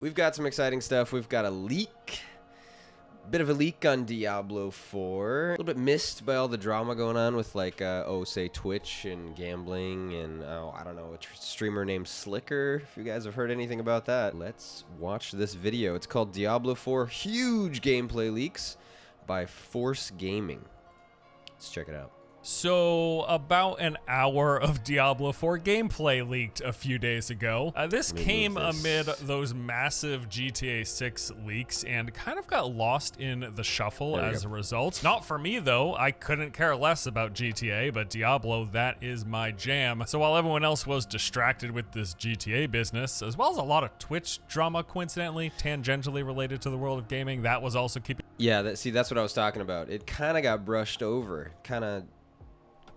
We've got some exciting stuff. We've got a leak. Bit of a leak on Diablo 4. A little bit missed by all the drama going on with, like, say Twitch and gambling and, I don't know, a streamer named Slicker. If you guys have heard anything about that, let's watch this video. It's called Diablo 4 Huge Gameplay Leaks by Force Gaming. Let's check it out. So, about an hour of Diablo 4 gameplay leaked a few days ago. This came amid those massive GTA 6 leaks and kind of got lost in the shuffle as a result. Not for me, though. I couldn't care less about GTA, but Diablo, that is my jam. So while everyone else was distracted with this GTA business, as well as a lot of Twitch drama, coincidentally, tangentially related to the world of gaming, that was also keeping... Yeah, that's what I was talking about. It kind of got brushed over. Kind of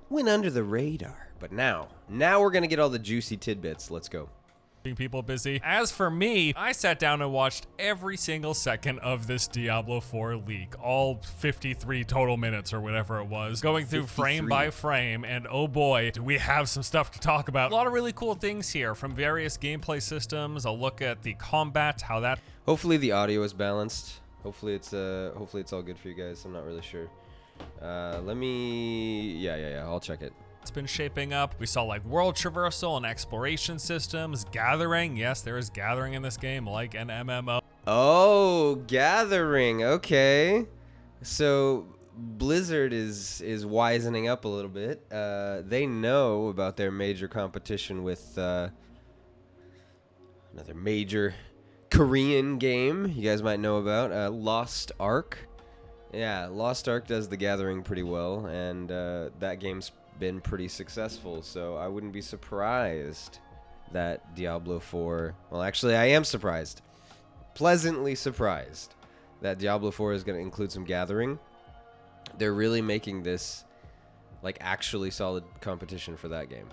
went under the radar, but now we're gonna get all the juicy tidbits. Let's go. People busy. As for me, I sat down and watched every single second of this Diablo 4 leak, all 53 total minutes or whatever it was, going through 53. Frame by frame, and oh boy, do we have some stuff to talk about. A lot of really cool things here from various gameplay systems. I'll look at the combat, how that... Hopefully the audio is balanced. Hopefully it's all good for you guys. I'm not really sure. Let me... Yeah, I'll check it. It's been shaping up. We saw like world traversal and exploration systems, gathering. Yes, there is gathering in this game, like an MMO. Oh, gathering. Okay. So Blizzard is wisening up a little bit. They know about their major competition with another major Korean game you guys might know about, Lost Ark. Yeah, Lost Ark does the gathering pretty well, and that game's been pretty successful, so I wouldn't be surprised that Diablo 4... Well, actually, I am surprised. Pleasantly surprised that Diablo 4 is going to include some gathering. They're really making this, like, actually solid competition for that game.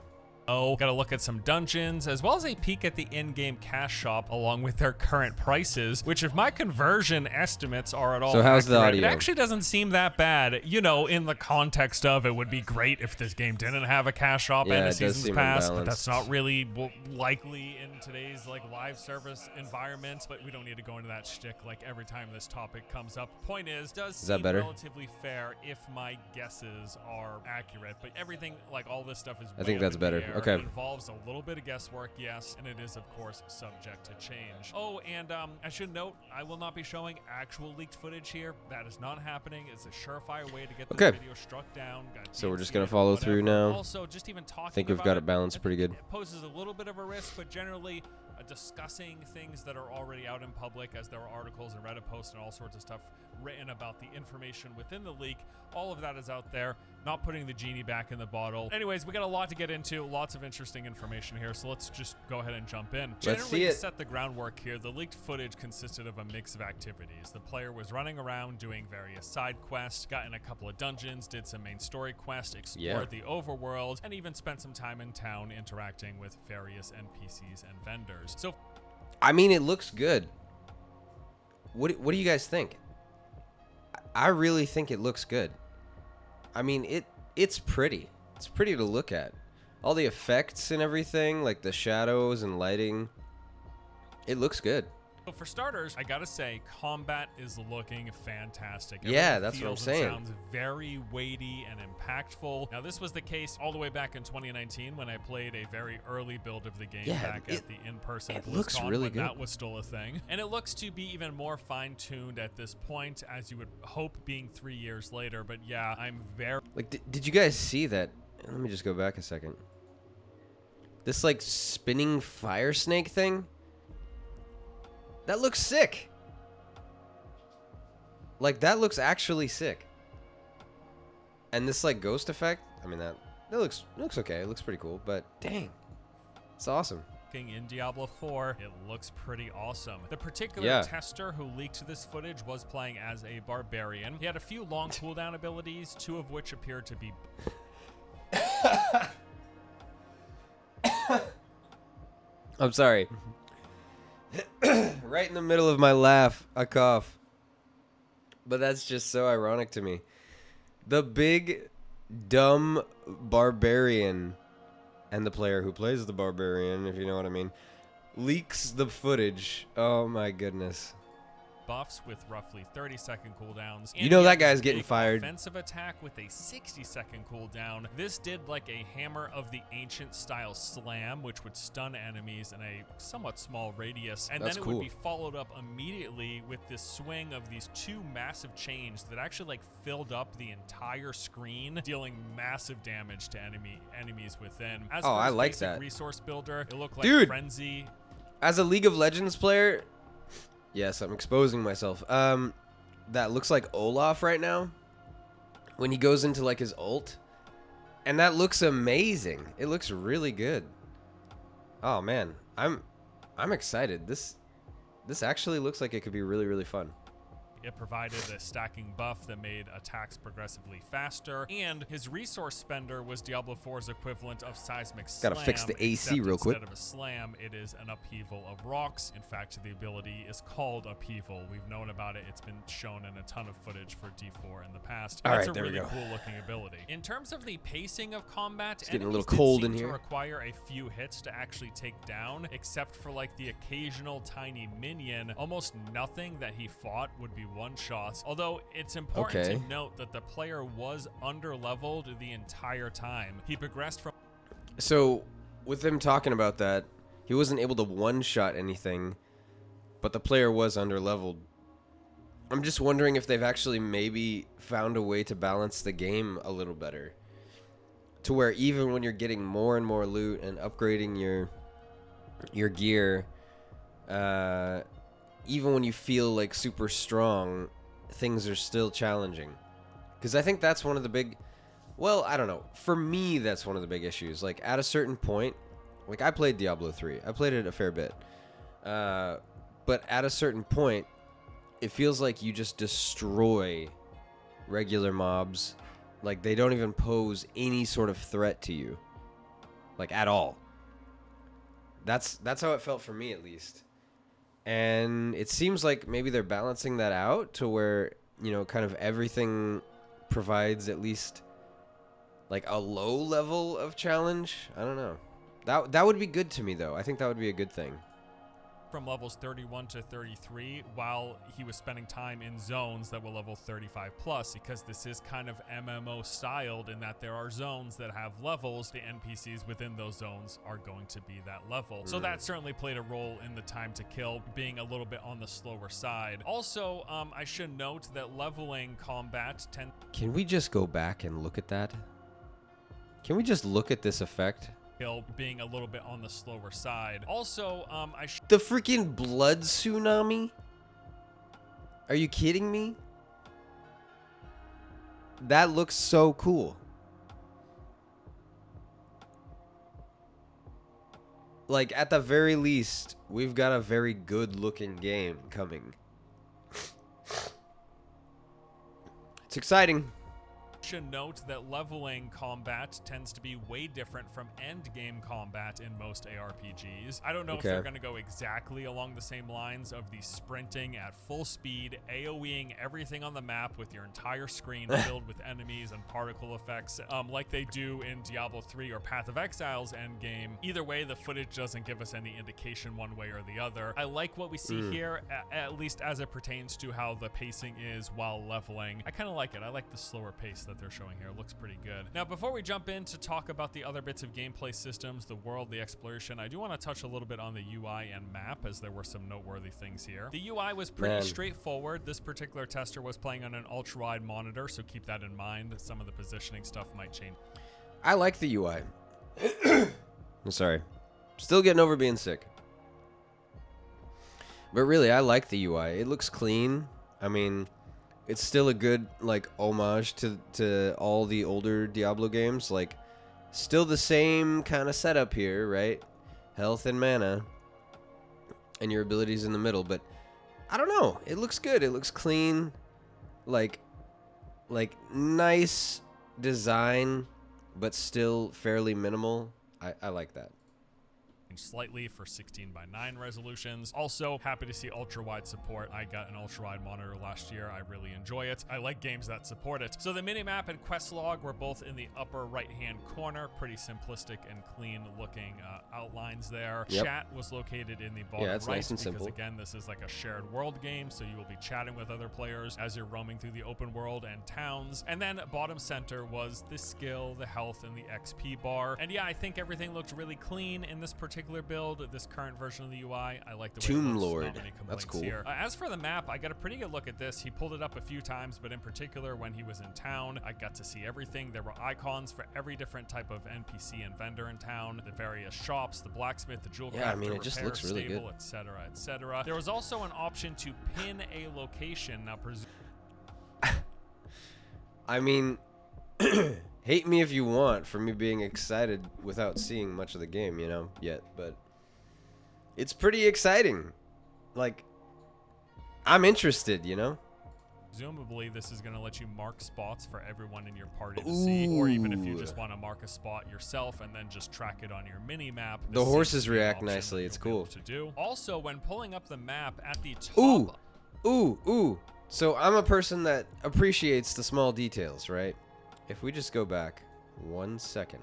Gotta look at some dungeons, as well as a peek at the in-game cash shop, along with their current prices, which if my conversion estimates are at all so how's accurate, the audio? It actually doesn't seem that bad. You know, in the context of it would be great if this game didn't have a cash shop and a season's pass, but that's not really likely in today's like live service environment. But we don't need to go into that shtick like every time this topic comes up. Point is seem relatively fair if my guesses are accurate, but everything, like all this stuff is I think that's better. Okay. It involves a little bit of guesswork, yes, and it is, of course, subject to change. Oh, and I should note, I will not be showing actual leaked footage here. That is not happening. It's a surefire way to get this video struck down. So we're just going to follow through now. Also, just even talking I think we've got it balanced pretty good. It poses a little bit of a risk, but generally discussing things that are already out in public, as there are articles and Reddit posts and all sorts of stuff written about the information within the leak. All of that is out there, not putting the genie back in the bottle. Anyways, we got a lot to get into, lots of interesting information here, so let's just go ahead and jump in. Generally, to set the groundwork here, the leaked footage consisted of a mix of activities. The player was running around doing various side quests, got in a couple of dungeons, did some main story quests, explored the overworld, and even spent some time in town interacting with various NPCs and vendors. So, I mean, it looks good. What do you guys think? I really think it looks good. I mean, it's pretty. It's pretty to look at. All the effects and everything, like the shadows and lighting, it looks good. So for starters, I gotta say, combat is looking fantastic. Yeah, that's what I'm saying. It sounds very weighty and impactful. Now, this was the case all the way back in 2019 when I played a very early build of the game back at the in-person BlizzCon. It looks really good. That was still a thing. And it looks to be even more fine-tuned at this point, as you would hope being 3 years later. But yeah, I'm very... Like, did you guys see that? Let me just go back a second. This, like, spinning fire snake thing? That looks sick. Like, that looks actually sick. And this, like, ghost effect, I mean, that looks okay. It looks pretty cool, but dang, it's awesome. In Diablo 4, it looks pretty awesome. The particular tester who leaked this footage was playing as a barbarian. He had a few long cooldown abilities, two of which appeared to be... I'm sorry. Right in the middle of my laugh, I cough. But that's just so ironic to me. The big, dumb barbarian and the player who plays the barbarian, if you know what I mean, leaks the footage. Oh my goodness. buffs with roughly 30-second cooldowns. You know that he has guy's a getting big fired. Offensive attack with a 60-second cooldown. This did like a Hammer of the Ancient style slam, which would stun enemies in a somewhat small radius, and That's then it cool. would be followed up immediately with this swing of these two massive chains that actually like filled up the entire screen, dealing massive damage to enemies within. As Oh, for I his like basic that. resource builder, it looked like Dude. Frenzy. As a League of Legends player, yes, I'm exposing myself. That looks like Olaf right now when he goes into like his ult, and that looks amazing. It looks really good. Oh man, I'm excited. This actually looks like it could be really, really fun. It provided a stacking buff that made attacks progressively faster, and his resource spender was Diablo 4's equivalent of Seismic Slam. Gotta fix the AC except real quick. Instead of a slam, it is an upheaval of rocks. In fact, the ability is called upheaval. We've known about it. It's been shown in a ton of footage for D4 in the past. All That's right, a there we really go. cool looking ability. In terms of the pacing of combat, getting a enemies little did cold seem in to here. require a few hits to actually take down, except for like the occasional tiny minion. Almost nothing that he fought would be one shots. Although it's important Okay. to note that the player was under-leveled the entire time. He progressed from So, with him talking about that, he wasn't able to one-shot anything, but the player was under-leveled. I'm just wondering if they've actually maybe found a way to balance the game a little better, to where even when you're getting more and more loot and upgrading your gear, even when you feel like super strong, things are still challenging. Because I think that's one of the big, well, I don't know. For me, that's one of the big issues. Like, at a certain point, like, I played Diablo 3. I played it a fair bit. But at a certain point, it feels like you just destroy regular mobs. Like, they don't even pose any sort of threat to you. Like, at all. That's how it felt for me, at least. And it seems like maybe they're balancing that out to where, you know, kind of everything provides at least like a low level of challenge. I don't know. That would be good to me, though. I think that would be a good thing. levels 31 to 33 while he was spending time in zones that were level 35 plus, because this is kind of MMO styled in that there are zones that have levels. The NPCs within those zones are going to be that level. So that certainly played a role in the time to kill being a little bit on the slower side. Also, I should note that leveling combat Can we just go back and look at that? Can we just look at this effect? being a little bit on the slower side. Also, The freaking blood tsunami? Are you kidding me? That looks so cool. Like, at the very least, we've got a very good looking game coming. It's exciting. should note that leveling combat tends to be way different from end game combat in most ARPGs. I don't know if they're going to go exactly along the same lines of the sprinting at full speed, AoEing everything on the map with your entire screen filled with enemies and particle effects, like they do in Diablo 3 or Path of Exile's endgame. Either way, the footage doesn't give us any indication one way or the other. I like what we see here, at least as it pertains to how the pacing is while leveling. I kind of like it. I like the slower pace that they're showing here. It looks pretty good. Now, before we jump in to talk about the other bits of gameplay systems, the world, the exploration, I do want to touch a little bit on the UI and map, as there were some noteworthy things here. The UI was pretty straightforward. This particular tester was playing on an ultra-wide monitor, so keep that in mind. Some of the positioning stuff might change. I like the UI. I'm sorry. Still getting over being sick. But really, I like the UI. It looks clean. I mean, it's still a good, like, homage to all the older Diablo games. Like, still the same kind of setup here, right? Health and mana. And your abilities in the middle. But, I don't know. It looks good. It looks clean. Like nice design, but still fairly minimal. I like that. slightly for 16:9 resolutions. Also, happy to see ultra-wide support. I got an ultra-wide monitor last year. I really enjoy it. I like games that support it. So the minimap and quest log were both in the upper right-hand corner. Pretty simplistic and clean looking outlines there. Yep. Chat was located in the bottom Yeah, it's right, nice and because simple. again, this is like a shared world game, so you will be chatting with other players as you're roaming through the open world and towns. And then bottom center was the skill, the health, and the XP bar. And yeah, I think everything looked really clean in this particular build, this current version of the UI. I like the way Tomb it looks. Lord. Not many complaints That's cool. here. As for the map, I got a pretty good look at this. He pulled it up a few times, but in particular when he was in town, I got to see everything. There were icons for every different type of NPC and vendor in town, the various shops, the blacksmith, the jewel crafter, Yeah, I mean, it repair, just looks really stable, good. etc., etc. There was also an option to pin a location. Now, I mean, hate me if you want for me being excited without seeing much of the game, you know, yet, but it's pretty exciting. Like, I'm interested, you know? presumably, this is going to let you mark spots for everyone in your party to see, or even if you just want to mark a spot yourself and then just track it on your mini map. The horses react nicely. It's cool. To do. Also, when pulling up the map at the top. Ooh. So I'm a person that appreciates the small details, right? If we just go back 1 second.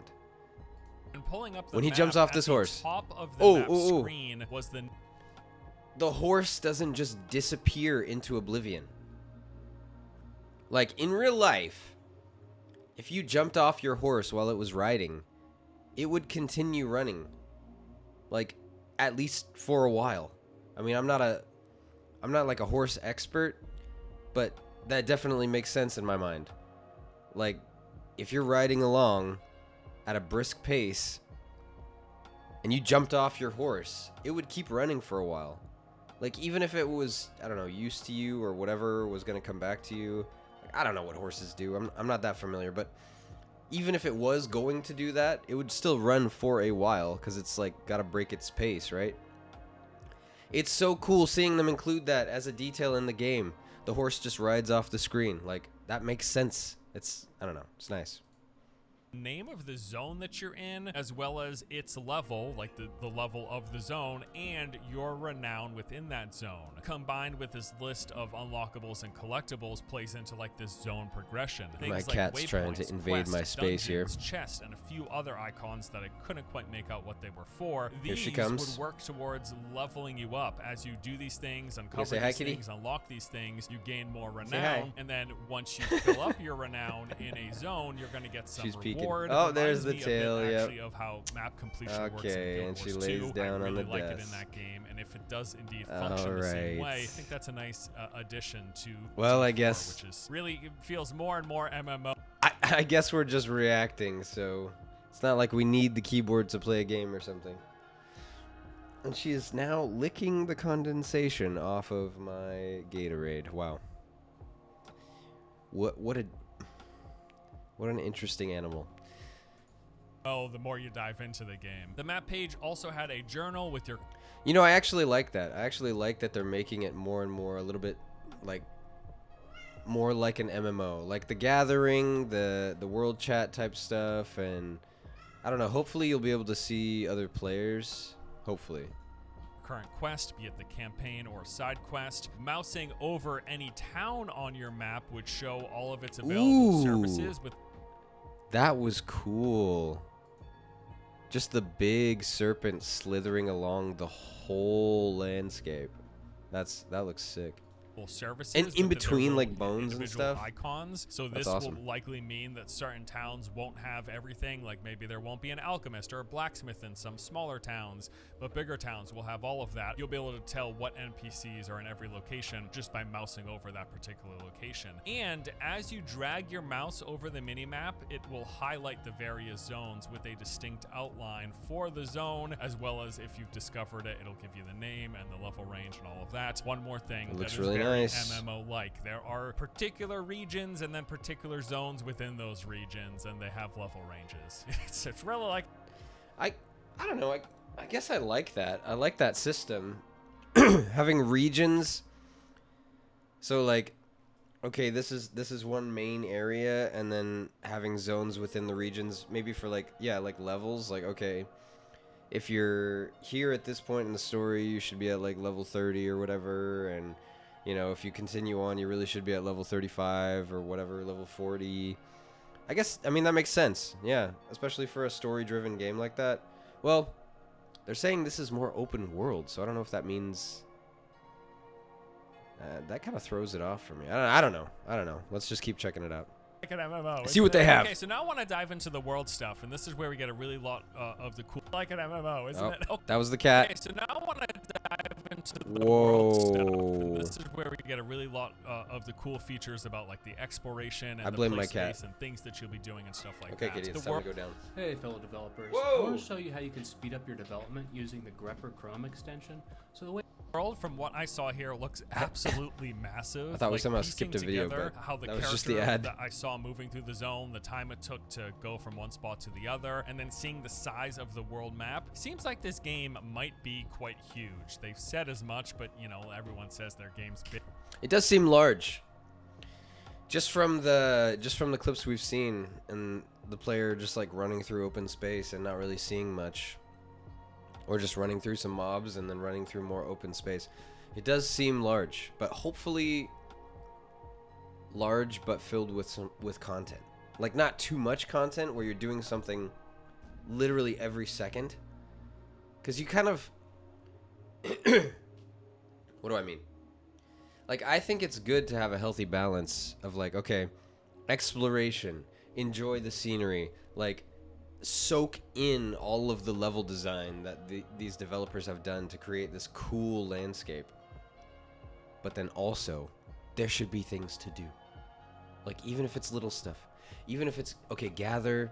When pulling up the When he map, jumps off at this the horse. top of the map screen was the horse doesn't just disappear into oblivion. Like, in real life, if you jumped off your horse while it was riding, it would continue running. Like, at least for a while. I mean, I'm not like a horse expert, but that definitely makes sense in my mind. Like, if you're riding along at a brisk pace and you jumped off your horse, it would keep running for a while. Like, even if it was, I don't know, used to you or whatever was going to come back to you. Like, I don't know what horses do. I'm not that familiar, but even if it was going to do that, it would still run for a while because it's like got to break its pace, right? It's so cool seeing them include that as a detail in the game. The horse just rides off the screen. Like, that makes sense. I don't know. It's nice. name of the zone that you're in, as well as its level, like the level of the zone, and your renown within that zone. Combined with this list of unlockables and collectibles plays into like this zone progression. Things My like cat's trying to invade quests, my space here. chests, and a few other icons that I couldn't quite make out what they were for. Here These she comes. would work towards leveling you up as you do these things, uncover say hi, these kitty? things, unlock these things, you gain more hi. renown, and then once you fill up your renown in a zone, you're going to get some She's peeking. reward. Oh, there's Reminds the me a bit, tail, yep. actually, of how map completion works in Okay, Guild and she Wars lays 2. down I on really the like it in desk. that game, and if it does indeed function the same way, I think that's a nice addition to Well, I T4, guess- which is really it feels more and more MMO. I guess we're just reacting, so it's not like we need the keyboard to play a game or something. And she is now licking the condensation off of my Gatorade. Wow. What an interesting animal. Oh, the more you dive into the game. The map page also had a journal with your You know, I actually like that. I actually like that they're making it more and more a little bit like more like an MMO. Like the gathering, the world chat type stuff, and I don't know, hopefully you'll be able to see other players. Hopefully. current quest, be it the campaign or side quest. Mousing over any town on your map would show all of its available Ooh. services with That was cool. Just the big serpent slithering along the whole landscape. That looks sick. services And in with their between, little like, bones and individual stuff? icons. So That's this awesome. will likely mean that certain towns won't have everything. Like maybe there won't be an alchemist or a blacksmith in some smaller towns, but bigger towns will have all of that. You'll be able to tell what NPCs are in every location just by mousing over that particular location. And as you drag your mouse over the minimap, it will highlight the various zones with a distinct outline for the zone, as well as if you've discovered it, it'll give you the name and the level range and all of that. One more thing. It looks that is really very nice. MMO-like. There are particular regions and then particular zones within those regions, and they have level ranges. It's really like I don't know. I guess I like that. I like that system. Having regions. So like, okay, this is one main area, and then having zones within the regions, maybe for like, yeah, like levels. Like, okay, if you're here at this point in the story, you should be at like level 30 or whatever, and you know, if you continue on, you really should be at level 35 or whatever, level 40. I guess, I mean, that makes sense. Yeah, especially for a story-driven game like that. Well, they're saying this is more open world, so I don't know if that means... that kind of throws it off for me. I don't know. Let's just keep checking it out. Like an MMO. See what they have. Okay, so now I want to dive into the world stuff, and this is where we get a really lot of the cool, like an MMO, isn't it? Oh, that was the cat. Okay, so now I want to dive into the Whoa. world stuff, and this is where we get a really lot of the cool features about like the exploration and I the blame play my space cat. and things that you'll be doing and stuff like Okay, that. Kitty, The it's time to go down. Hey, fellow developers. Whoa! I want to show you how you can speed up your development using the grepper Chrome extension. So the way world, from what I saw here, looks absolutely massive. I thought we like, somehow piecing skipped a video, together but how the that was character just the ad. that I saw moving through the zone, the time it took to go from one spot to the other, and then seeing the size of the world map. Seems like this game might be quite huge. They've said as much, but you know, everyone says their game's big. It does seem large. Just from the clips we've seen, and the player just like running through open space and not really seeing much, or just running through some mobs and then running through more open space. It does seem large, but hopefully large but filled with content. Like not too much content where you're doing something literally every second. Cuz you kind of what do I mean? Like I think it's good to have a healthy balance of like, okay, exploration, enjoy the scenery, like soak in all of the level design that these developers have done to create this cool landscape. But then also, there should be things to do. Like, even if it's little stuff. Even if it's, okay, gather,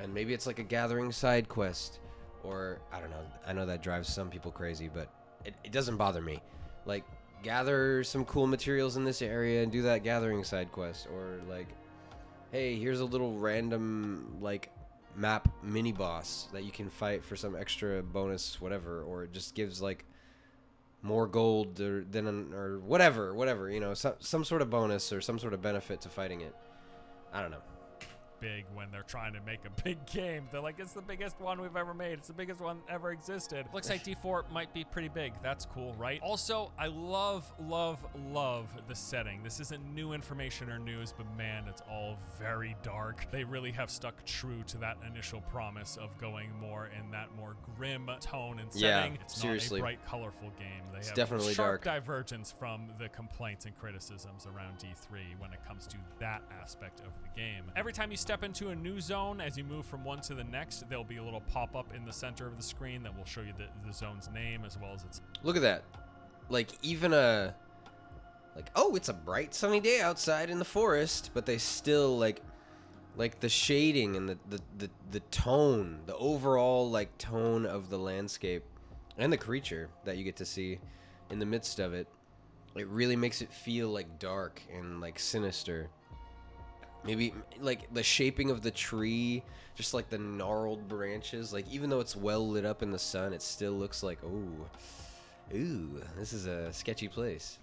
and maybe it's like a gathering side quest. Or, I don't know. I know that drives some people crazy, but it doesn't bother me. Like, gather some cool materials in this area and do that gathering side quest. Or, like, hey, here's a little random, like, map mini-boss that you can fight for some extra bonus, whatever. Or it just gives, like, more gold or whatever, you know, some sort of bonus or some sort of benefit to fighting it. I don't know. Big when they're trying to make a big game. They're like, it's the biggest one we've ever made. It's the biggest one ever existed. Looks like D4 might be pretty big. That's cool, right? Also, I love the setting. This isn't new information or news, but man, it's all very dark. They really have stuck true to that initial promise of going more in that more grim tone and setting. Yeah, it's seriously. not a bright, colorful game. They It's have definitely sharp dark. divergence from the complaints and criticisms around D3 when it comes to that aspect of the game. Every time you step into a new zone, as you move from one to the next, there'll be a little pop-up in the center of the screen that will show you the zone's name as well as its... Look at that. Like, even oh, it's a bright sunny day outside in the forest, but they still, like the shading and the tone, the overall, like, tone of the landscape and the creature that you get to see in the midst of it, it really makes it feel, like, dark and, like, sinister. Maybe, like, the shaping of the tree, just, like, the gnarled branches. Like, even though it's well lit up in the sun, it still looks like, ooh, this is a sketchy place.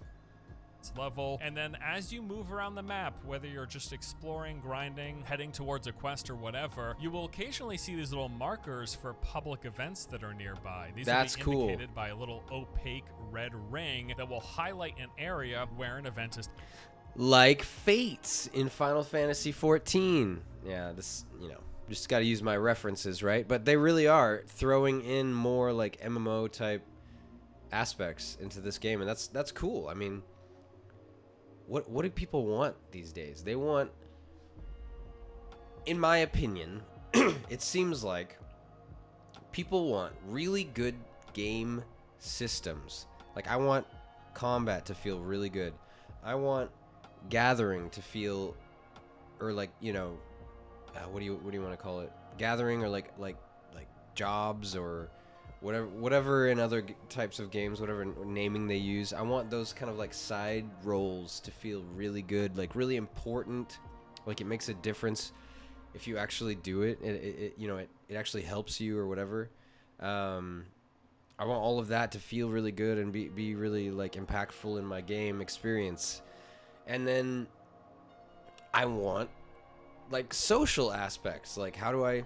level. And then as you move around the map, whether you're just exploring, grinding, heading towards a quest or whatever, you will occasionally see these little markers for public events that are nearby. These That's will be cool. indicated by a little opaque red ring that will highlight an area where an event is. Like Fates in Final Fantasy XIV. Yeah, this, you know, just got to use my references, right? But they really are throwing in more like MMO type aspects into this game, and that's cool. I mean, what do people want these days? They want, in my opinion, it seems like people want really good game systems. Like, I want combat to feel really good. I want gathering to feel, or like, you know, what do you want to call it? Gathering, or like jobs, or whatever in other types of games, whatever naming they use. I want those kind of like side roles to feel really good, like really important, like it makes a difference if you actually do it. It actually helps you or whatever. I want all of that to feel really good and be really like impactful in my game experience. And then I want like social aspects, like how do I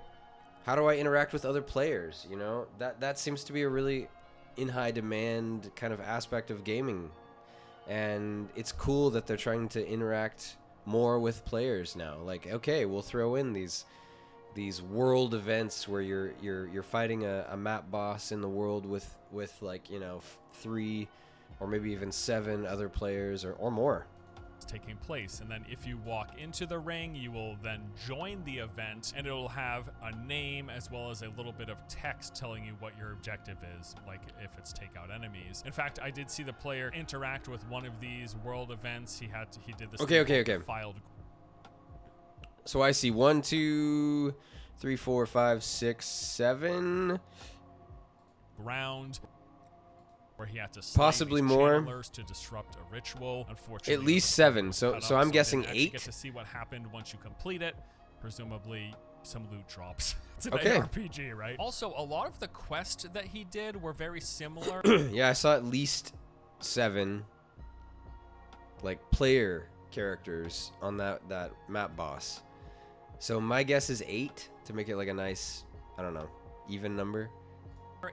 how do I interact with other players? You know, that seems to be a really in high demand kind of aspect of gaming, and it's cool that they're trying to interact more with players now. Like, okay, we'll throw in these world events where you're fighting a map boss in the world with like, you know, 3 or maybe even 7 other players or more. Taking place, and then if you walk into the ring, you will then join the event, and it'll have a name as well as a little bit of text telling you what your objective is, like if it's take out enemies. In fact, I did see the player interact with one of these world events. He did this. Okay. Filed. So I see 1, 2, 3, 4, 5, 6, 7 ground, where he had to possibly more to disrupt a ritual. Unfortunately, at least 7, so I'm guessing 8. Get to see what happened once you complete it. Presumably some loot drops. It's an Okay. RPG, right? Also, a lot of the quests that he did were very similar. Yeah, I saw at least 7 like player characters on that map boss. So my guess is 8 to make it like a nice, I don't know, even number.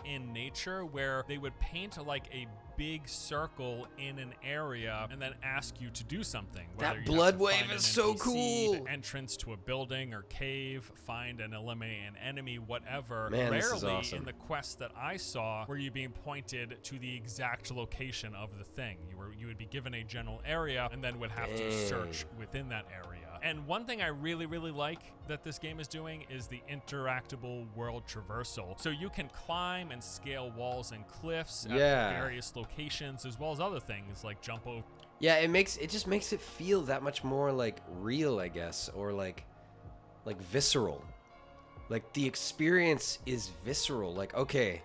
In nature, where they would paint like a big circle in an area and then ask you to do something. That blood wave is so cool. The entrance to a building or cave, find and eliminate an enemy, whatever. Man, Rarely this is awesome. in the quests that I saw were you being pointed to the exact location of the thing. You would be given a general area and then would have to search within that area. And one thing I really, really like that this game is doing is the interactable world traversal. So you can climb and scale walls and cliffs at various locations, as well as other things like jump over. Yeah, it just makes it feel that much more like real, I guess, or like visceral. Like the experience is visceral. Like, okay,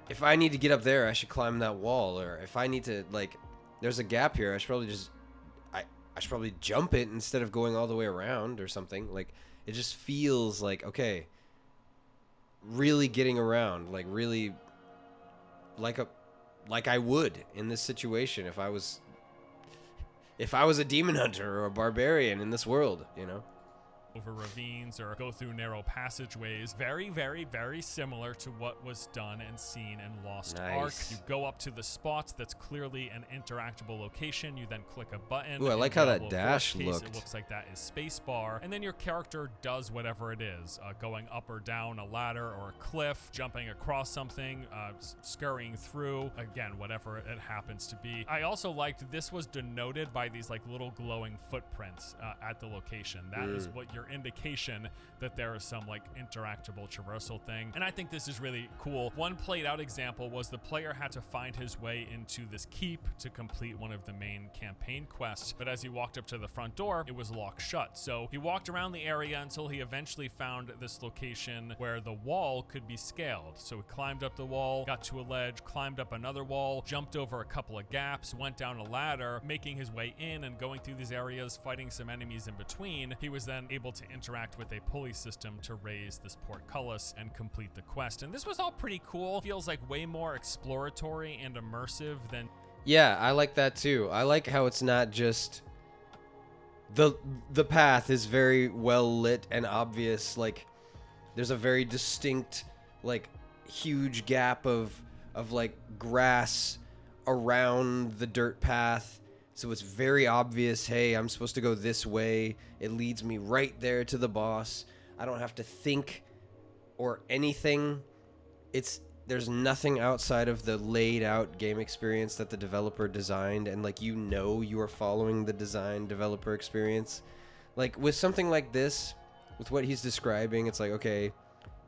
if I need to get up there, I should climb that wall, or if I need to, like, there's a gap here, I should probably jump it instead of going all the way around or something. Like, it just feels like, okay, really getting around, like really like I would in this situation if I was a demon hunter or a barbarian in this world, you know? Over ravines or go through narrow passageways. Very, very, very similar to what was done and seen in Lost Ark. You go up to the spots that's clearly an interactable location. You then click a button. Ooh, I like how that dash looked. It looks like that is spacebar. And then your character does whatever it is. Going up or down a ladder or a cliff, jumping across something, scurrying through. Again, whatever it happens to be. I also liked this was denoted by these like little glowing footprints at the location. That is what your indication that there is some like interactable traversal thing. And I think this is really cool. One played out example was the player had to find his way into this keep to complete one of the main campaign quests. But as he walked up to the front door, it was locked shut. So he walked around the area until he eventually found this location where the wall could be scaled. So he climbed up the wall, got to a ledge, climbed up another wall, jumped over a couple of gaps, went down a ladder, making his way in and going through these areas, fighting some enemies in between. He was then able to interact with a pulley system to raise this portcullis and complete the quest. And this was all pretty cool. Feels like way more exploratory and immersive than... Yeah, I like that too. I like how it's not just... The path is very well lit and obvious. Like, there's a very distinct, like, huge gap of like grass around the dirt path. So it's very obvious, hey, I'm supposed to go this way. It leads me right there to the boss. I don't have to think or anything. There's nothing outside of the laid out game experience that the developer designed, and like, you are following the design developer experience. Like with something like this, with what he's describing, it's like, okay,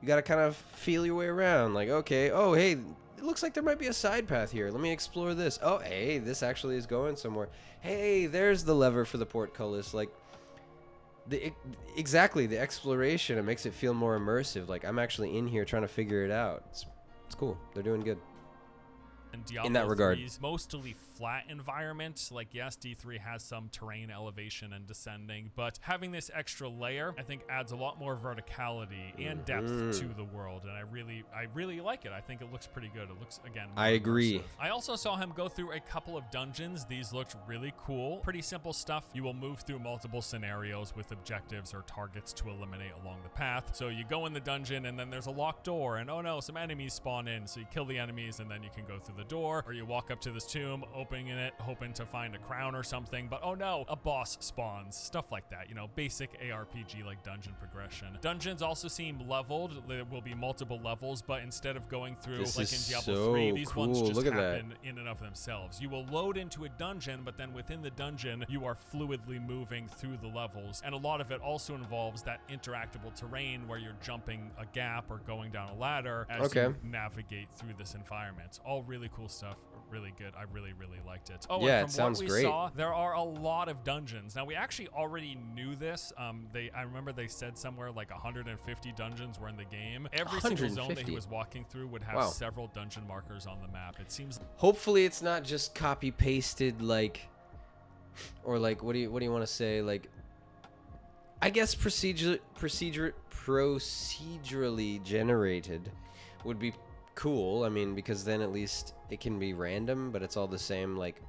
you gotta kind of feel your way around. Like, okay, oh hey, it looks like there might be a side path here. Let me explore this. Oh, hey, this actually is going somewhere. Hey, there's the lever for the portcullis. Like, exactly, the exploration, it makes it feel more immersive. Like, I'm actually in here trying to figure it out. It's cool. They're doing good. And Diablo in that regard. 3's mostly flat environment. Like, yes, D3 has some terrain elevation and descending, but having this extra layer, I think, adds a lot more verticality and depth to the world. And I really like it. I think it looks pretty good. It looks, again, more I agree. immersive. I also saw him go through a couple of dungeons. These looked really cool. Pretty simple stuff. You will move through multiple scenarios with objectives or targets to eliminate along the path. So you go in the dungeon and then there's a locked door and oh no, some enemies spawn in. So you kill the enemies and then you can go through the door, or you walk up to this tomb, opening it, hoping to find a crown or something, but oh no, a boss spawns. Stuff like that, you know, basic ARPG like dungeon progression. Dungeons also seem leveled. There will be multiple levels, but instead of going through This like in is Diablo so 3, these ones cool. just Look at that. happen in and of themselves. You will load into a dungeon, but then within the dungeon, you are fluidly moving through the levels. And a lot of it also involves that interactable terrain where you're jumping a gap or going down a ladder as you navigate through this environment. All really cool stuff. Really good. I really liked it. Oh, Yeah, and it from sounds what we great. saw, there are a lot of dungeons. Now, we actually already knew this. I remember they said somewhere like 150 dungeons were in the game. Every single zone that he 150? was walking through would have Wow. several dungeon markers on the map. It seems Hopefully it's not just copy pasted, like, or like, what do you want to say, like, I guess procedurally generated would be cool. I mean, because then at least it can be random, but it's all the same, like,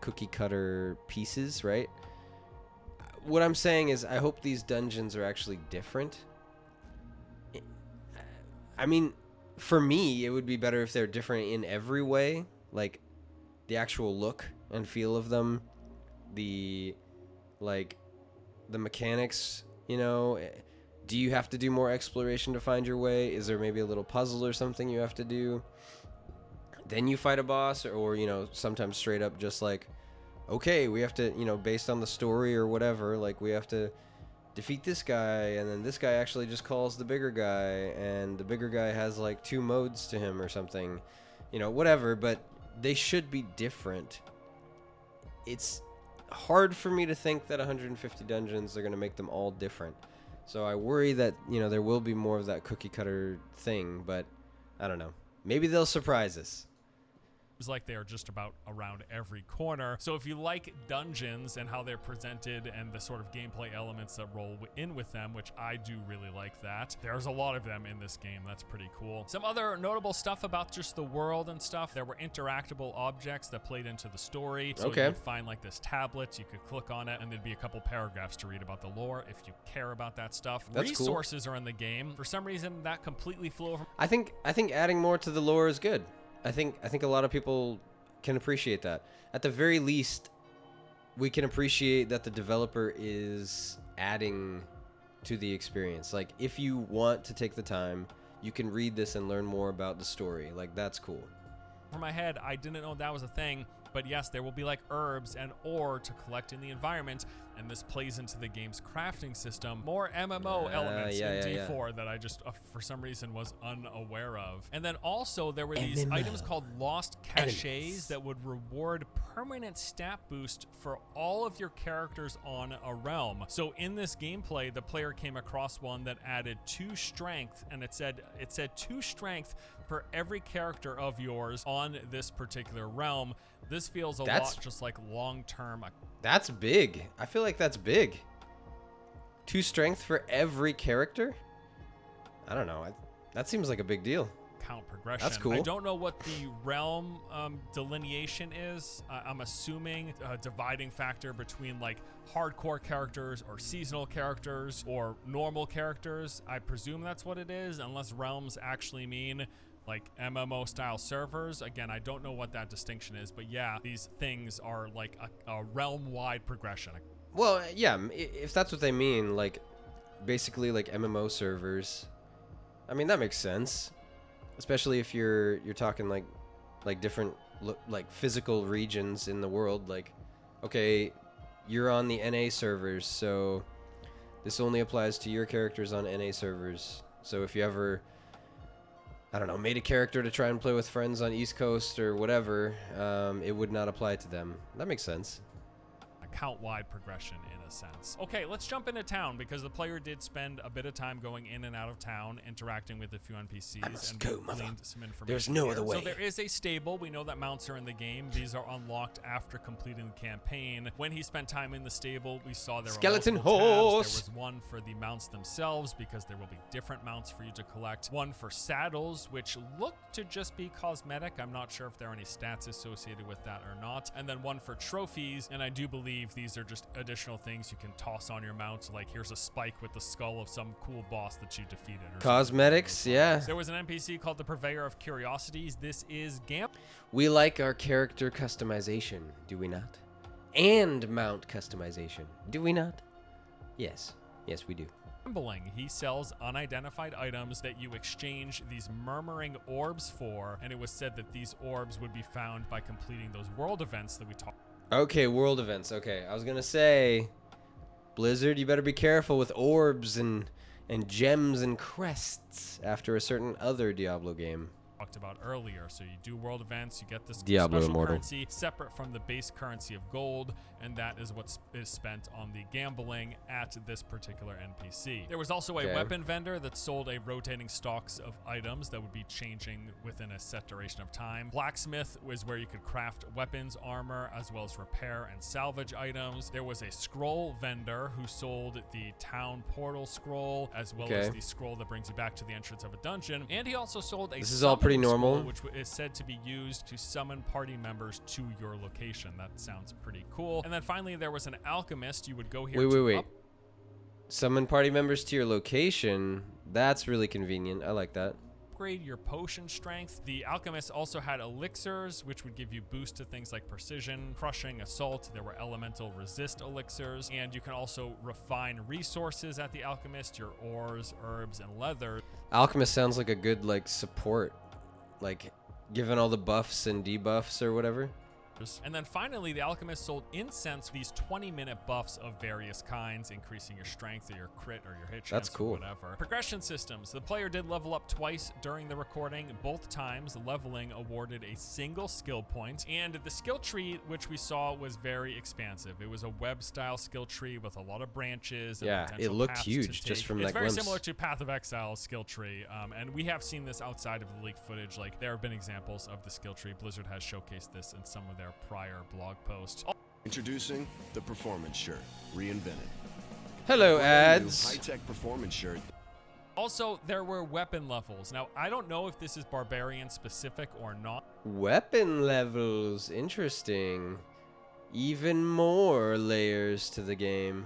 cookie cutter pieces, right? What I'm saying is I hope these dungeons are actually different. I mean, for me, it would be better if they're different in every way, like the actual look and feel of them, the mechanics, you know. Do you have to do more exploration to find your way? Is there maybe a little puzzle or something you have to do? Then you fight a boss, or you know, sometimes straight up just like, okay, we have to, you know, based on the story or whatever, like we have to defeat this guy, and then this guy actually just calls the bigger guy, and the bigger guy has like 2 modes to him or something, you know, whatever. But they should be different. It's hard for me to think that 150 dungeons are going to make them all different. So I worry that, you know, there will be more of that cookie cutter thing, but I don't know. Maybe they'll surprise us. like they are just about around every corner. So if you like dungeons and how they're presented and the sort of gameplay elements that roll in with them, which I do really like that, there's a lot of them in this game. That's pretty cool. Some other notable stuff about just the world and stuff. There were interactable objects that played into the story. So you'd find like this tablet, you could click on it, and there'd be a couple paragraphs to read about the lore if you care about that stuff. That's Resources are in the game. For some reason, that completely flew over. I think adding more to the lore is good. I think a lot of people can appreciate that. At the very least, we can appreciate that the developer is adding to the experience. Like, if you want to take the time, you can read this and learn more about the story. Like, that's cool. For my head, I didn't know that was a thing. But yes, there will be like herbs and ore to collect in the environment, and this plays into the game's crafting system. More MMO elements in D4 that I just, for some reason, was unaware of. And then also there were these items called Lost Caches that would reward permanent stat boost for all of your characters on a realm. So in this gameplay, the player came across one that added 2 strength, and it said 2 strength for every character of yours on this particular realm. This feels a lot just like long-term. That's big. I feel like that's big. 2 strength for every character? I don't know. That seems like a big deal. Count progression. That's cool. I don't know what the realm delineation is. I'm assuming a dividing factor between like hardcore characters or seasonal characters or normal characters. I presume that's what it is, unless realms actually mean like MMO style servers. Again, I don't know what that distinction is, but yeah, these things are like a realm-wide progression. Well, yeah, if that's what they mean, like basically like MMO servers, I mean, that makes sense. Especially if you're talking like different like physical regions in the world. Like, okay, you're on the NA servers, so this only applies to your characters on NA servers. So if you ever, I don't know, made a character to try and play with friends on East Coast or whatever, it would not apply to them. That makes sense. account-wide progression in a sense. Okay, let's jump into town because the player did spend a bit of time going in and out of town, interacting with a few NPCs, and gleaned some information. There's no other way. So there is a stable. We know that mounts are in the game. These are unlocked after completing the campaign. When he spent time in the stable, we saw there skeleton were multiple horse. tabs. There was one for the mounts themselves because there will be different mounts for you to collect. One for saddles, which look to just be cosmetic. I'm not sure if there are any stats associated with that or not. And then one for trophies, and I do believe these are just additional things you can toss on your mount. Like here's a spike with the skull of some cool boss that you defeated. Or Cosmetics, yeah. There was an NPC called the Purveyor of Curiosities. This is We like our character customization, do we not? And mount customization, do we not? Yes. Yes, we do. gambling. He sells unidentified items that you exchange these murmuring orbs for, and it was said that these orbs would be found by completing those world events that we talked about. Okay, world events. Okay, I was gonna say, Blizzard, you better be careful with orbs and gems and crests after a certain other Diablo game. About earlier. So you do world events, you get this Diablo special Immortal currency separate from the base currency of gold, and that is what is spent on the gambling at this particular NPC. There was also a weapon vendor that sold a rotating stocks of items that would be changing within a set duration of time. Blacksmith was where you could craft weapons, armor, as well as repair and salvage items. There was a scroll vendor who sold the town portal scroll, as well as the scroll that brings you back to the entrance of a dungeon, and he also sold a this is all pretty normal, which is said to be used to summon party members to your location. That sounds pretty cool. And then finally, there was an alchemist. You would go here. Wait. Summon party members to your location. That's really convenient. I like that. Upgrade your potion strength. The alchemist also had elixirs, which would give you boost to things like precision, crushing, assault. There were elemental resist elixirs, and you can also refine resources at the alchemist, your ores, herbs, and leather. Alchemist sounds like a good support, given all the buffs and debuffs or whatever. And then finally, the alchemist sold incense, these 20-minute buffs of various kinds, increasing your strength or your crit or your hit chance. That's cool. Or whatever. Progression systems. The player did level up twice during the recording. Both times, leveling awarded a single skill point. And the skill tree, which we saw, was very expansive. It was a web-style skill tree with a lot of branches. And it looked huge just from that glimpse. It's very similar to Path of Exile's skill tree. And we have seen this outside of the leaked footage. There have been examples of the skill tree. Blizzard has showcased this in some of their prior blog posts. Introducing the performance shirt, reinvented. Hello, ads. High-tech performance shirt. Also, there were weapon levels. Now, I don't know if this is barbarian specific or not. Weapon levels, interesting. Even more layers to the game.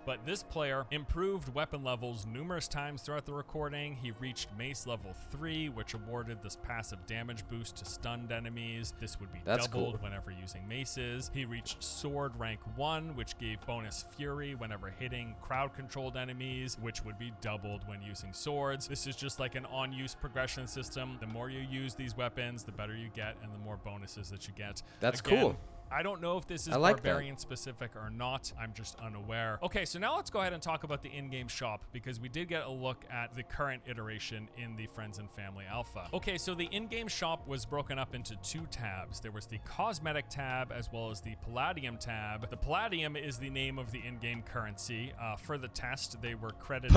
But this player improved weapon levels numerous times throughout the recording. He reached mace level 3, which awarded this passive damage boost to stunned enemies. This would be doubled whenever using maces. He reached sword rank 1, which gave bonus fury whenever hitting crowd-controlled enemies, which would be doubled when using swords. This is just like an on-use progression system. The more you use these weapons, the better you get, and the more bonuses that you get. That's cool. I don't know if this is barbarian specific or not. I'm just unaware. Okay, so now let's go ahead and talk about the in-game shop, because we did get a look at the current iteration in the Friends and Family Alpha. Okay, so the in-game shop was broken up into 2 tabs. There was the cosmetic tab as well as the palladium tab. The palladium is the name of the in-game currency. For the test, they were credited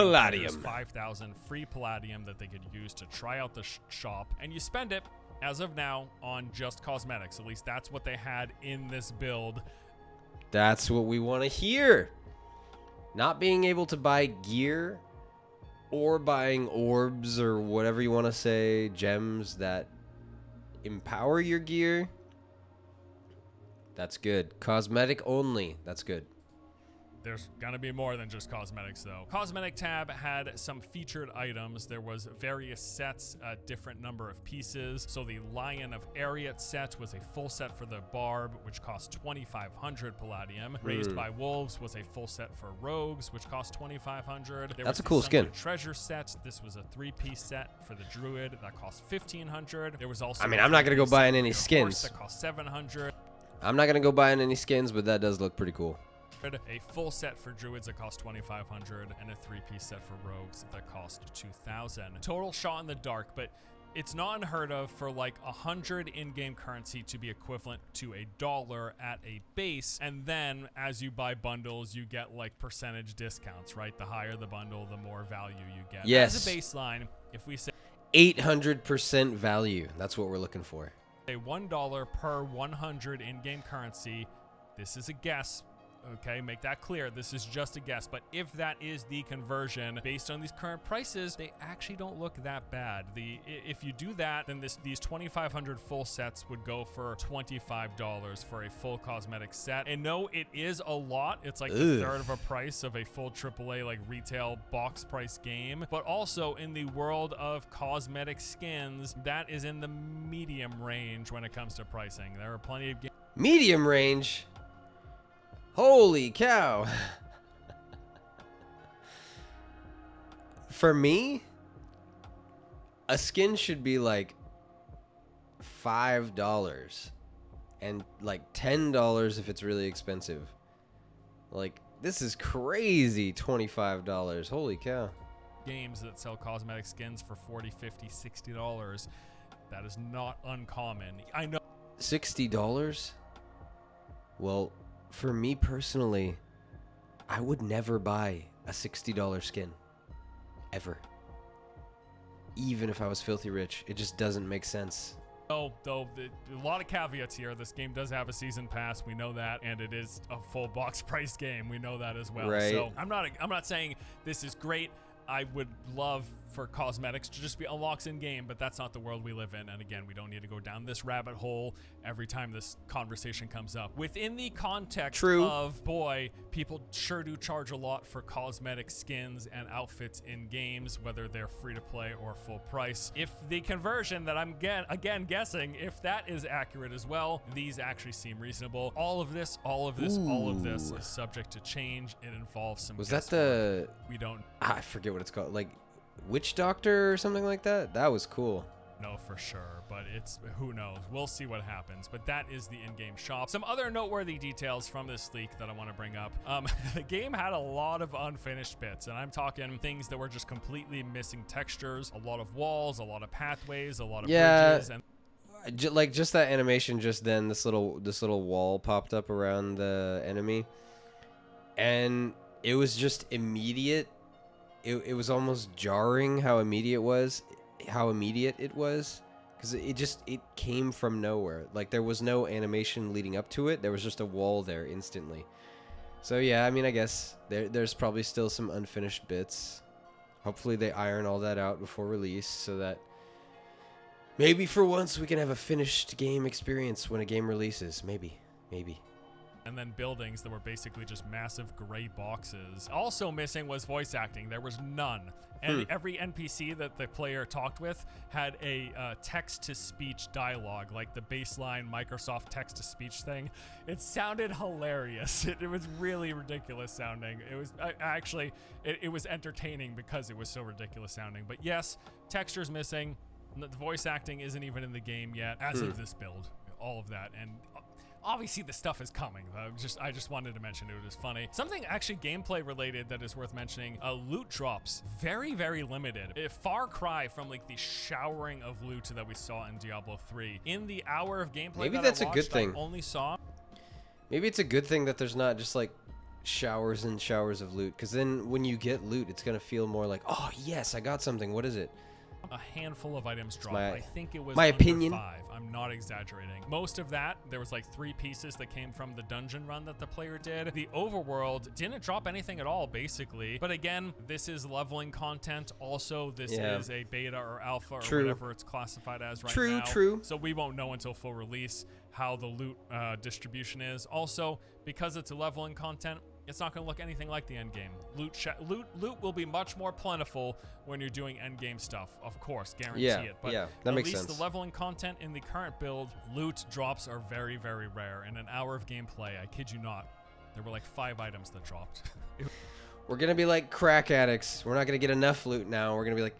5,000 free palladium that they could use to try out the shop, and you spend it as of now on just cosmetics. At least that's what they had in this build. That's what we want to hear. Not being able to buy gear or buying orbs or whatever you want to say, gems that empower your gear. That's good. Cosmetic only. That's good. There's gonna be more than just cosmetics, though. Cosmetic tab had some featured items. There was various sets, a different number of pieces. So the Lion of Ariat set was a full set for the Barb, which cost 2,500 palladium. Raised by Wolves was a full set for Rogues, which cost 2,500. That's a cool skin. Treasure set. This was a 3-piece set for the Druid that cost 1,500. There was also. I'm not gonna go buying any skins. That cost 700. I'm not gonna go buying any skins, but that does look pretty cool. A full set for Druids that cost 2,500, and a 3-piece set for Rogues that cost 2,000. Total shot in the dark, but It's not unheard of for like 100 in-game currency to be equivalent to $1 at a base, and then as you buy bundles, you get like percentage discounts, right? The higher the bundle, the more value you get. Yes. As a baseline, if we say 800% value. That's what we're looking for. $1 per 100 in-game currency, this is a guess. Okay, make that clear. This is just a guess. But if that is the conversion based on these current prices, they actually don't look that bad. If you do that, then these 2,500 full sets would go for $25 for a full cosmetic set. And no, it is a lot. It's like a third of a price of a full AAA like retail box price game. But also in the world of cosmetic skins, that is in the medium range when it comes to pricing. There are plenty of games. Medium range. Holy cow. For me, a skin should be like $5 and like $10 if it's really expensive. Like, this is crazy, $25. Holy cow. Games that sell cosmetic skins for $40, $50, $60. That is not uncommon. I know. $60? Well, for me personally, I would never buy a $60 skin. Ever. Even if I was filthy rich. It just doesn't make sense. Oh, though, a lot of caveats here. This game does have a season pass. We know that, and it is a full box price game. We know that as well. Right. So I'm not saying this is great. I would love for cosmetics to just be unlocks in game, but that's not the world we live in. And again, we don't need to go down this rabbit hole every time this conversation comes up. Within the context of, boy, people sure do charge a lot for cosmetic skins and outfits in games, whether they're free to play or full price. If the conversion that I'm again guessing, if that is accurate as well, these actually seem reasonable. All of this is subject to change. It involves some guesswork. We don't. I forget what it's called. Like Witch Doctor or something like that. That was cool. No, for sure, but it's who knows. We'll see what happens. But that is the in-game shop. Some other noteworthy details from this leak that I want to bring up. The game had a lot of unfinished bits, and I'm talking things that were just completely missing textures, a lot of walls, a lot of pathways, a lot of bridges, and like just that animation just then, this little wall popped up around the enemy, and it was just immediate. It was almost jarring how immediate it was, because it came from nowhere. Like, there was no animation leading up to it. There was just a wall there instantly. So yeah, I mean, I guess there's probably still some unfinished bits. Hopefully they iron all that out before release, so that maybe for once we can have a finished game experience when a game releases. Maybe. And then buildings that were basically just massive gray boxes. Also missing was voice acting. There was none. And every NPC that the player talked with had a text-to-speech dialogue, like the baseline Microsoft text-to-speech thing. It sounded hilarious. It was really ridiculous sounding. It was it was entertaining because it was so ridiculous sounding. But yes, texture's missing. The voice acting isn't even in the game yet, as of this build. All of that. And obviously the stuff is coming. I just wanted to mention it was funny. Something actually gameplay related that is worth mentioning, loot drops. Very, very limited. A far cry from like the showering of loot that we saw in Diablo 3. In the hour of gameplay Maybe that that's I a watched, good thing. I only saw. Maybe it's a good thing that there's not just like showers and showers of loot, because then when you get loot, it's gonna feel more like, oh yes, I got something. What is it? A handful of items dropped. I think it was my under opinion. 5. I'm not exaggerating. Most of that, there was like 3 pieces that came from the dungeon run that the player did. The overworld didn't drop anything at all, basically. But again, this is leveling content. Also, this is a beta or alpha or whatever it's classified as right now. True. So we won't know until full release how the loot distribution is. Also, because it's a leveling content, it's not going to look anything like the endgame. Loot will be much more plentiful when you're doing endgame stuff, of course, guarantee it. But that makes at least sense. the leveling content in the current build, loot drops are very, very rare. In an hour of gameplay, I kid you not, there were like 5 items that dropped. We're going to be like crack addicts. We're not going to get enough loot now. We're going to be like,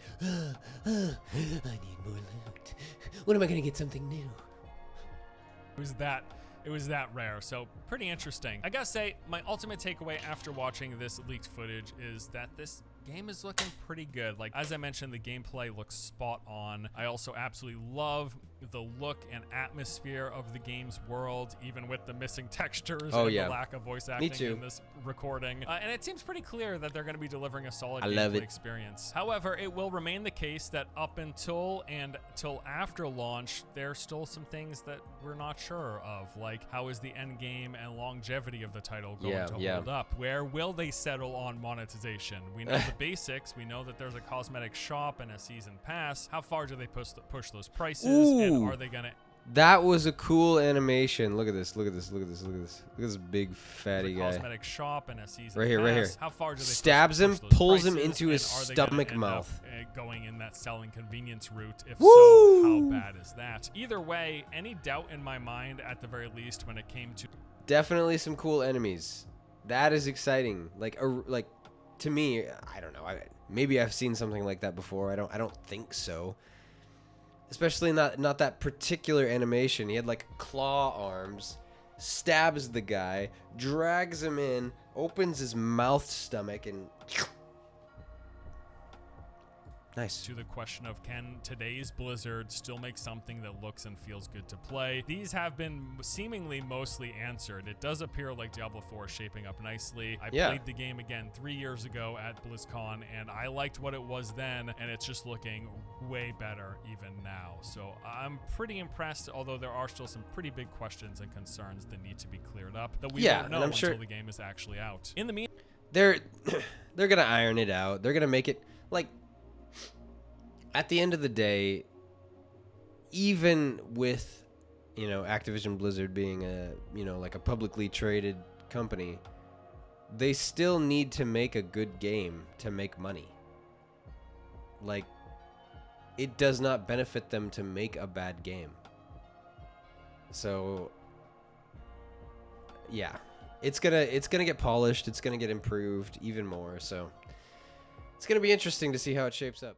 I need more loot. When am I going to get something new? It was that rare, so pretty interesting. I gotta say, my ultimate takeaway after watching this leaked footage is that this game is looking pretty good. Like, as I mentioned, the gameplay looks spot on. I also absolutely love the look and atmosphere of the game's world, even with the missing textures and the lack of voice acting in this recording. And it seems pretty clear that they're going to be delivering a solid gameplay experience. However, it will remain the case that up until after launch, there's still some things that we're not sure of, like how is the end game and longevity of the title going to hold up? Where will they settle on monetization? We know the basics. We know that there's a cosmetic shop and a season pass. How far do they push those prices? And are they gonna? That was a cool animation. Look at this. Look at this. Look at this. Look at this. Look at this big fatty guy. Cosmetic shop and a season right here. pass. Right here. How far do they stabs push him, those pulls prices, him into his and are they stomach gonna end mouth. up, going in that selling convenience route. If Woo! so, how bad is that? Either way, any doubt in my mind, at the very least, when it came to Definitely some cool enemies. That is exciting. Like to me, I don't know. Maybe I've seen something like that before. I don't think so. Especially not that particular animation. He had like claw arms, stabs the guy, drags him in, opens his mouth stomach, and nice. To the question of, can today's Blizzard still make something that looks and feels good to play? These have been seemingly mostly answered. It does appear like Diablo 4 is shaping up nicely. I played the game again 3 years ago at BlizzCon, and I liked what it was then, and it's just looking way better even now. So I'm pretty impressed, although there are still some pretty big questions and concerns that need to be cleared up that we won't know until the game is actually out. In the meantime, they're gonna iron it out. They're gonna make it like. At the end of the day, even with, Activision Blizzard being like a publicly traded company, they still need to make a good game to make money. Like, it does not benefit them to make a bad game. So, yeah, it's gonna get polished. It's gonna get improved even more. So, it's gonna be interesting to see how it shapes up.